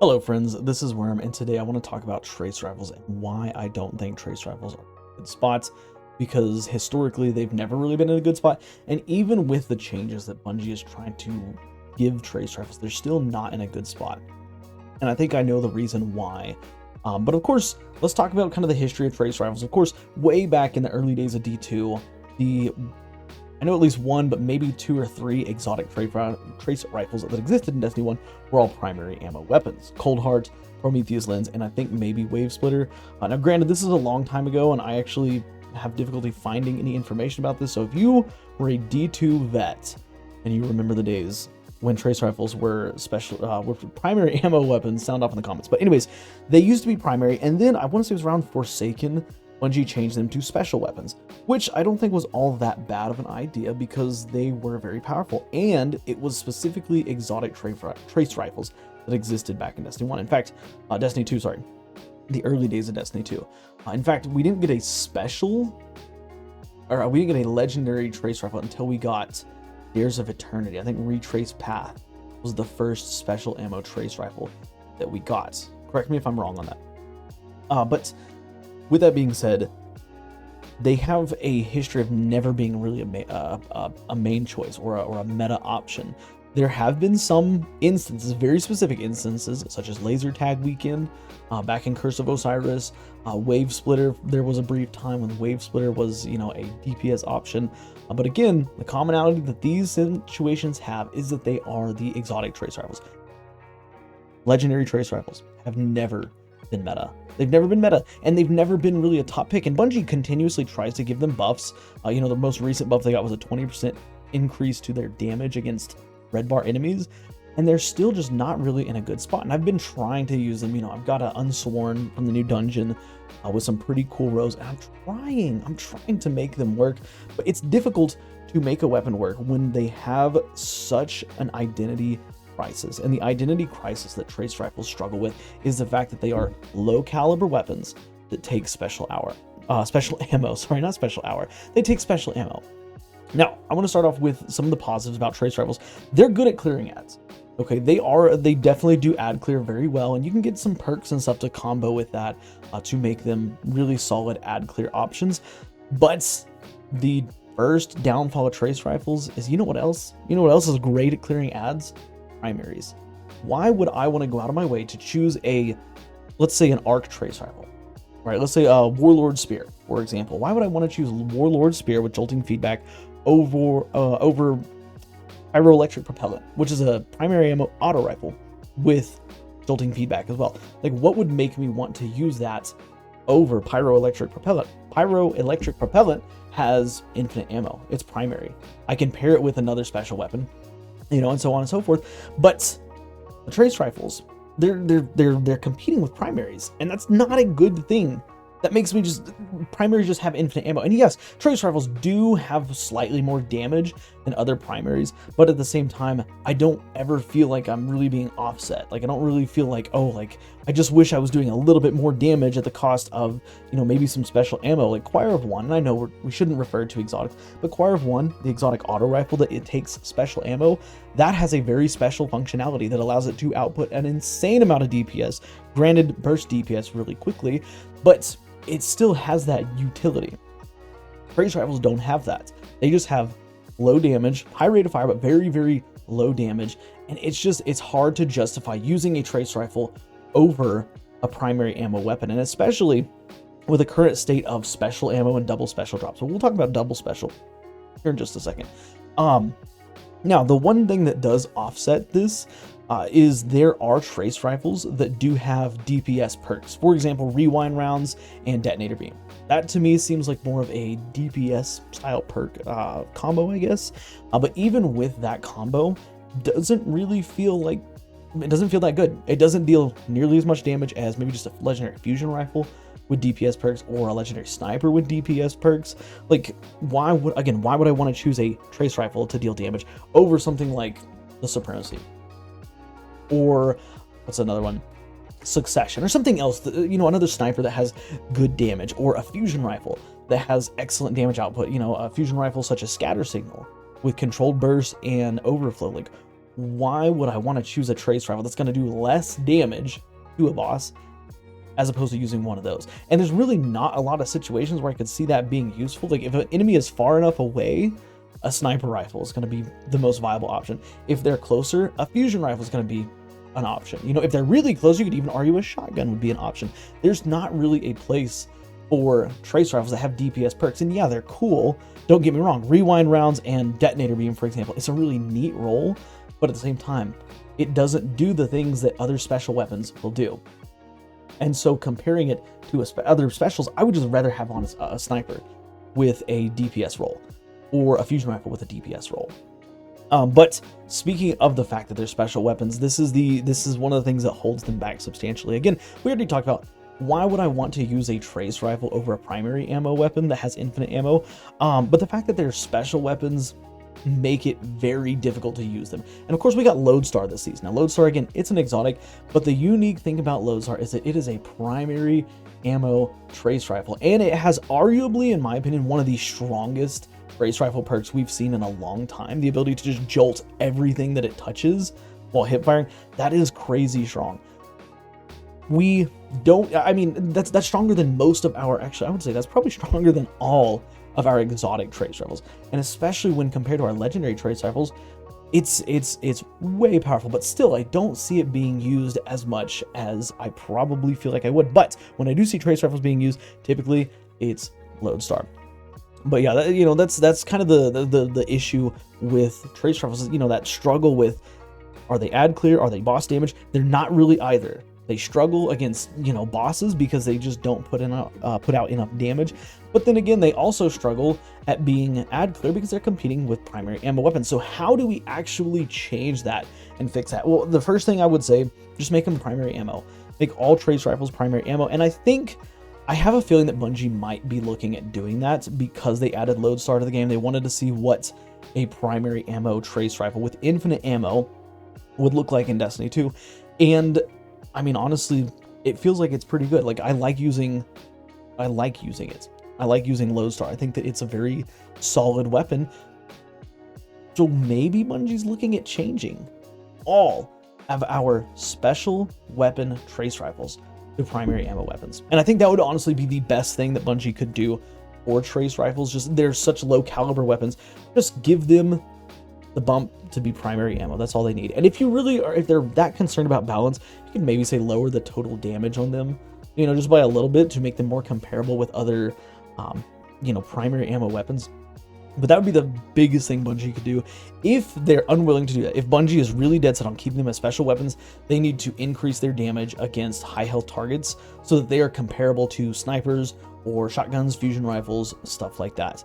Hello friends, this is Worm, and today I want to talk about trace rifles and why I don't think trace rifles are good spots, because historically they've never really been in a good spot, and even with the changes that Bungie is trying to give trace rifles, they're still not in a good spot. And I think I know the reason why. But of course, let's talk about kind of the history of trace rifles. Of course, way back in the early days of D2, I know at least one, but maybe two or three exotic trace rifles that existed in Destiny 1 were all primary ammo weapons. Cold Heart, Prometheus Lens, and I think maybe Wave Splitter. Now granted, this is a long time ago, and I actually have difficulty finding any information about this, so if you were a D2 vet, and you remember the days when trace rifles were were primary ammo weapons, sound off in the comments. But anyways, they used to be primary, and then I want to say it was around Forsaken, Bungie changed them to special weapons, which I don't think was all that bad of an idea because they were very powerful, and it was specifically exotic trace rifles that existed back in Destiny 1. In fact, Destiny 2, sorry, the early days of Destiny 2. In fact, we didn't get we didn't get a legendary trace rifle until we got Dares of Eternity. I think Retrace Path was the first special ammo trace rifle that we got. Correct me if I'm wrong on that. But with that being said, they have a history of never being really a main choice or a meta option. There have been some instances, very specific instances, such as Laser Tag Weekend, back in Curse of Osiris, Wave Splitter. There was a brief time when Wave Splitter was, a DPS option. But again, the commonality that these situations have is that they are the exotic trace rifles. Legendary trace rifles have never been meta. They've never been meta, and they've never been really a top pick. And Bungie continuously tries to give them buffs. The most recent buff they got was a 20% increase to their damage against red bar enemies, and they're still just not really in a good spot. And I've been trying to use them. I've got an Unsworn from the new dungeon with some pretty cool rows, and I'm trying to make them work, but it's difficult to make a weapon work when they have such an identity crisis. And the identity crisis that trace rifles struggle with is the fact that they are low caliber weapons that take special ammo. Sorry, not special hour. They take special ammo. Now, I want to start off with some of the positives about trace rifles. They're good at clearing ads. Okay, they definitely do ad clear very well, and you can get some perks and stuff to combo with that to make them really solid ad clear options. But the first downfall of trace rifles is, you know what else? You know what else is great at clearing ads? Primaries. Why would I want to go out of my way to choose let's say an arc trace rifle, right? Let's say a Warlord Spear, for example. Why would I want to choose Warlord Spear with jolting feedback over pyroelectric propellant, which is a primary ammo auto rifle with jolting feedback as well? Like, what would make me want to use that over pyroelectric propellant? Pyroelectric propellant has infinite ammo. It's primary. I can pair it with another special weapon, and so on and so forth. But the trace rifles, they're competing with primaries, and that's not a good thing. That makes me primaries just have infinite ammo. And yes, trace rifles do have slightly more damage than other primaries, but at the same time, I don't ever feel like I'm really being offset. Like, I don't really feel like, I just wish I was doing a little bit more damage at the cost of, maybe some special ammo, like Choir of One. And I know we shouldn't refer to exotics, but Choir of One, the exotic auto rifle that it takes special ammo, that has a very special functionality that allows it to output an insane amount of DPS. Granted, burst DPS really quickly, but it still has that utility. Trace rifles don't have that. They just have low damage, high rate of fire, but very, very low damage. And it's hard to justify using a trace rifle over a primary ammo weapon. And especially with the current state of special ammo and double special drops. So we'll talk about double special here in just a second. Now, the one thing that does offset this is there are trace rifles that do have DPS perks. For example, rewind rounds and detonator beam. That to me seems like more of a DPS style perk combo, I guess. But even with that combo, doesn't feel that good. It doesn't deal nearly as much damage as maybe just a legendary fusion rifle with DPS perks or a legendary sniper with DPS perks. Like, why would I want to choose a trace rifle to deal damage over something like the Supremacy? Or what's another one? Succession, or something else, another sniper that has good damage, or a fusion rifle that has excellent damage output, a fusion rifle such as Scatter Signal with controlled burst and overflow. Like, why would I want to choose a trace rifle that's going to do less damage to a boss as opposed to using one of those? And there's really not a lot of situations where I could see that being useful. Like if an enemy is far enough away, a sniper rifle is going to be the most viable option. If they're closer, a fusion rifle is going to be an option. You know, if they're really close, you could even argue a shotgun would be an option. There's not really a place for trace rifles that have DPS perks. And yeah, they're cool. Don't get me wrong. Rewind rounds and detonator beam, for example, it's a really neat role, but at the same time, it doesn't do the things that other special weapons will do. And so comparing it to other specials, I would just rather have on a sniper with a DPS role, or a fusion rifle with a DPS role. But speaking of the fact that they're special weapons, this is one of the things that holds them back substantially. Again, we already talked about why would I want to use a trace rifle over a primary ammo weapon that has infinite ammo. But the fact that they're special weapons make it very difficult to use them. And of course, we got Lodestar this season. Now, Lodestar, again, it's an exotic, but the unique thing about Lodestar is that it is a primary ammo trace rifle, and it has arguably, in my opinion, one of the strongest trace rifle perks we've seen in a long time. The ability to just jolt everything that it touches while hip firing, that is crazy strong. We don't, I mean, that's stronger than most of our, actually, I would say that's probably stronger than all of our exotic trace rifles. And especially when compared to our legendary trace rifles, it's way powerful, but still, I don't see it being used as much as I probably feel like I would. But when I do see trace rifles being used, typically it's Lodestar. But yeah, you know, that's kind of the issue with trace rifles, you know, that struggle with, are they ad clear? Are they boss damage? They're not really either. They struggle against, you know, bosses because they just don't put out enough damage. But then again, they also struggle at being ad clear because they're competing with primary ammo weapons. So how do we actually change that and fix that? Well, the first thing I would say, just make them primary ammo. Make all trace rifles primary ammo. And I have a feeling that Bungie might be looking at doing that because they added Lodestar to the game. They wanted to see what a primary ammo trace rifle with infinite ammo would look like in Destiny 2. And I mean, honestly, it feels like it's pretty good. Like, I like using it. I like using Lodestar. I think that it's a very solid weapon. So maybe Bungie's looking at changing all of our special weapon trace rifles to primary ammo weapons. And I think that would honestly be the best thing that Bungie could do for trace rifles. Just, they're such low caliber weapons. Just give them the bump to be primary ammo. That's all they need. And if you really are, if they're that concerned about balance, you can maybe say lower the total damage on them, you know, just by a little bit to make them more comparable with other, you know, primary ammo weapons. But that would be the biggest thing Bungie could do if they're unwilling to do that. If Bungie is really dead set on keeping them as special weapons, they need to increase their damage against high health targets so that they are comparable to snipers or shotguns, fusion rifles, stuff like that.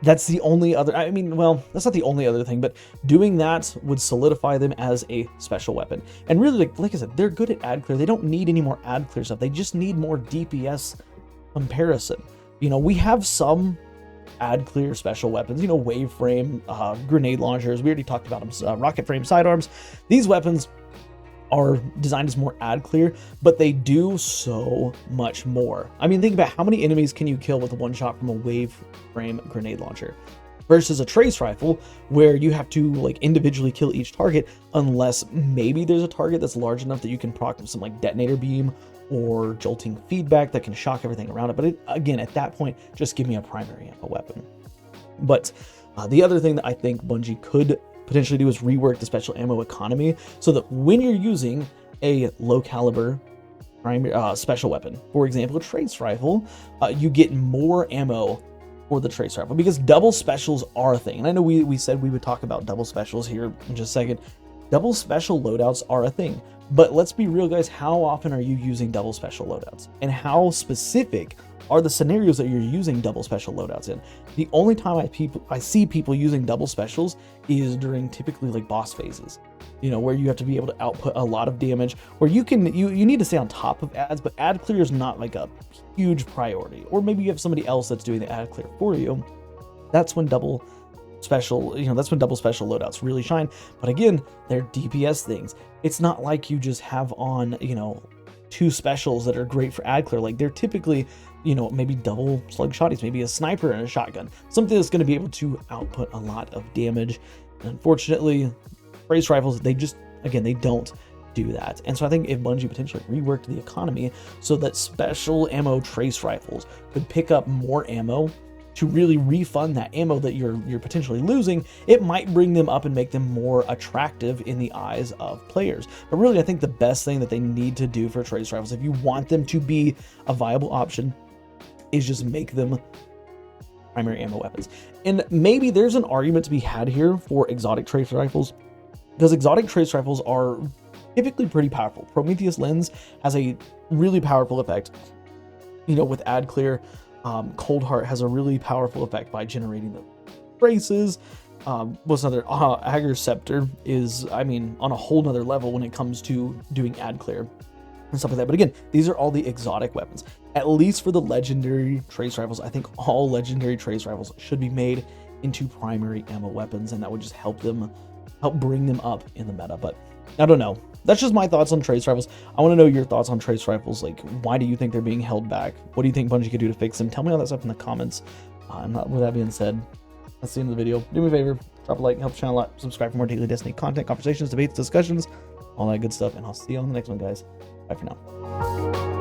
That's the only other, I mean, well, that's not the only other thing, but doing that would solidify them as a special weapon. And really, like I said, they're good at ad clear. They don't need any more ad clear stuff. They just need more DPS comparison. You know, we have some ad clear special weapons, you know, wave frame, grenade launchers. We already talked about them, rocket frame sidearms. These weapons are designed as more ad clear, but they do so much more. I mean, think about how many enemies can you kill with one shot from a wave frame grenade launcher versus a trace rifle where you have to like individually kill each target, unless maybe there's a target that's large enough that you can proc some like detonator beam or jolting feedback that can shock everything around it. But again, at that point, just give me a primary ammo weapon. But the other thing that I think Bungie could potentially do is rework the special ammo economy so that when you're using a low caliber primary special weapon, for example a trace rifle, you get more ammo for the trace rifle, because double specials are a thing. And I know we said we would talk about double specials here in just a second. Double special loadouts are a thing, but let's be real, guys. How often are you using double special loadouts, and how specific are the scenarios that you're using double special loadouts in? The only time I see people using double specials is during typically like boss phases, you know, where you have to be able to output a lot of damage, where you need to stay on top of ads, but ad clear is not like a huge priority. Or maybe you have somebody else that's doing the ad clear for you. That's when double special loadouts really shine. But again, they're DPS things. It's not like you just have on, you know, two specials that are great for ad clear. Like, they're typically, you know, maybe double slug shotties, maybe a sniper and a shotgun, something that's going to be able to output a lot of damage. And unfortunately, trace rifles, they just, again, they don't do that. And so I think if Bungie potentially reworked the economy so that special ammo trace rifles could pick up more ammo to really refund that ammo that you're potentially losing, it might bring them up and make them more attractive in the eyes of players. But really, I think the best thing that they need to do for trace rifles, if you want them to be a viable option, is just make them primary ammo weapons. And maybe there's an argument to be had here for exotic trace rifles, because exotic trace rifles are typically pretty powerful. Prometheus Lens has a really powerful effect, you know, with ad clear. Cold Heart has a really powerful effect by generating the traces. What's another? Agar Scepter is, I mean, on a whole nother level when it comes to doing ad clear and stuff like that. But again, these are all the exotic weapons. At least for the legendary trace rifles, I think all legendary trace rifles should be made into primary ammo weapons, and that would just help bring them up in the meta. But I don't know. That's just my thoughts on trace rifles. I want to know your thoughts on trace rifles. Like, why do you think they're being held back? What do you think Bungie could do to fix them? Tell me all that stuff in the comments. With that being said, that's the end of the video. Do me a favor, drop a like, help the channel out, subscribe for more daily Destiny content, conversations, debates, discussions, all that good stuff, and I'll see you on the next one, guys. Bye for now.